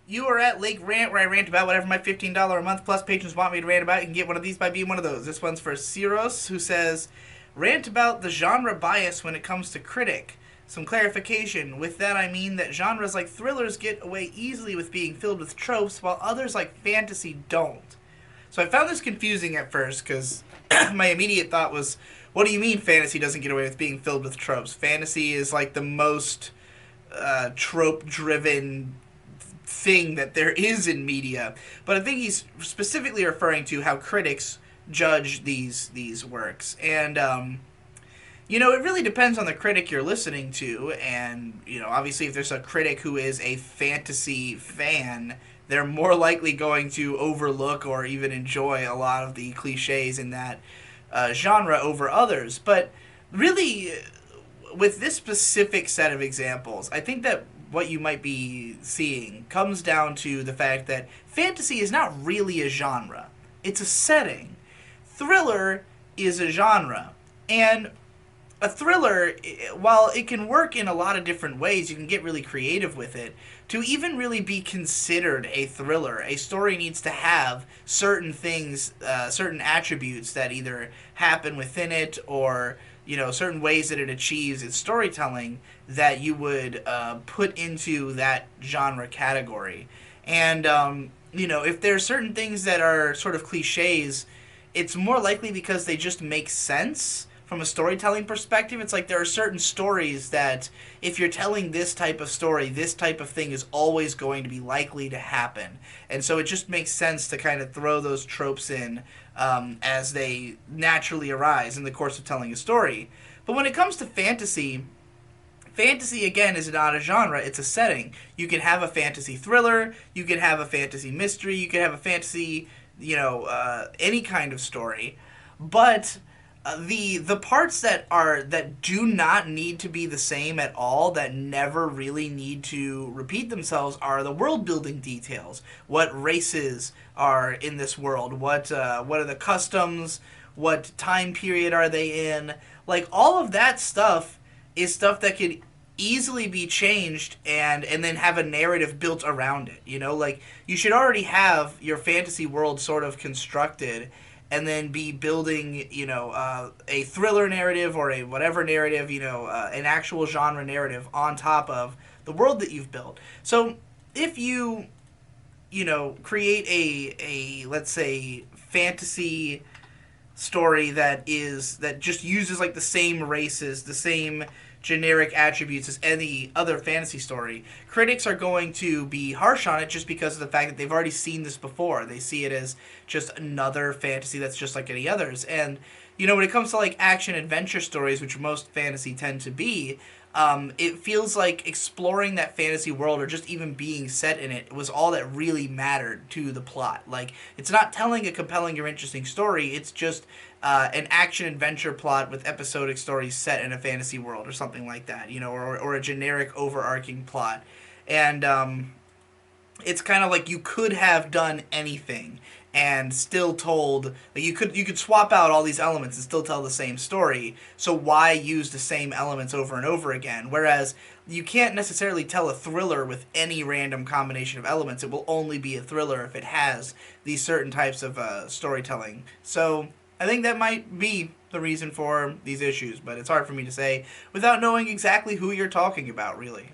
You are at Lake Rant, where I rant about whatever my $15 a month plus patrons want me to rant about. You can get one of these by being one of those. This one's for Ciros, who says, rant about the genre bias when it comes to critic. Some clarification. With that, I mean that genres like thrillers get away easily with being filled with tropes, while others like fantasy don't. So I found this confusing at first because my immediate thought was, what do you mean fantasy doesn't get away with being filled with tropes? Fantasy is like the most trope-driven thing that there is in media. But I think he's specifically referring to how critics judge these works, and it really depends on the critic you're listening to. And obviously, if there's a critic who is a fantasy fan, they're more likely going to overlook or even enjoy a lot of the cliches in that genre over others. But really, with this specific set of examples, I think that what you might be seeing comes down to the fact that fantasy is not really a genre. It's a setting. Thriller is a genre. And a thriller, while it can work in a lot of different ways, you can get really creative with it. To even really be considered a thriller, a story needs to have certain things, certain attributes that either happen within it, or certain ways that it achieves its storytelling that you would put into that genre category. And if there are certain things that are sort of cliches, it's more likely because they just make sense from a storytelling perspective. It's like there are certain stories that if you're telling this type of story, this type of thing is always going to be likely to happen. And so it just makes sense to kind of throw those tropes in as they naturally arise in the course of telling a story. But when it comes to fantasy, fantasy again is not a genre, it's a setting. You can have a fantasy thriller, you can have a fantasy mystery, you can have a fantasy, any kind of story. But the parts that do not need to be the same at all, that never really need to repeat themselves, are the world building details. What races are in this world? What are the customs? What time period are they in? Like, all of that stuff is stuff that could easily be changed and then have a narrative built around it. Like, you should already have your fantasy world sort of constructed, and then be building, a thriller narrative or a whatever narrative, an actual genre narrative on top of the world that you've built. So if you, create a let's say fantasy story that just uses like the same races, the same generic attributes as any other fantasy story, critics are going to be harsh on it just because of the fact that they've already seen this before. They see it as just another fantasy that's just like any others. And when it comes to like action adventure stories, which most fantasy tend to be, it feels like exploring that fantasy world or just even being set in it was all that really mattered to the plot. Like, it's not telling a compelling or interesting story, it's just an action adventure plot with episodic stories set in a fantasy world or something like that, or a generic overarching plot. And it's kind of like you could have done anything and still told, like, you could swap out all these elements and still tell the same story. So why use the same elements over and over again? Whereas you can't necessarily tell a thriller with any random combination of elements. It will only be a thriller if it has these certain types of storytelling. So I think that might be the reason for these issues, but it's hard for me to say without knowing exactly who you're talking about, really.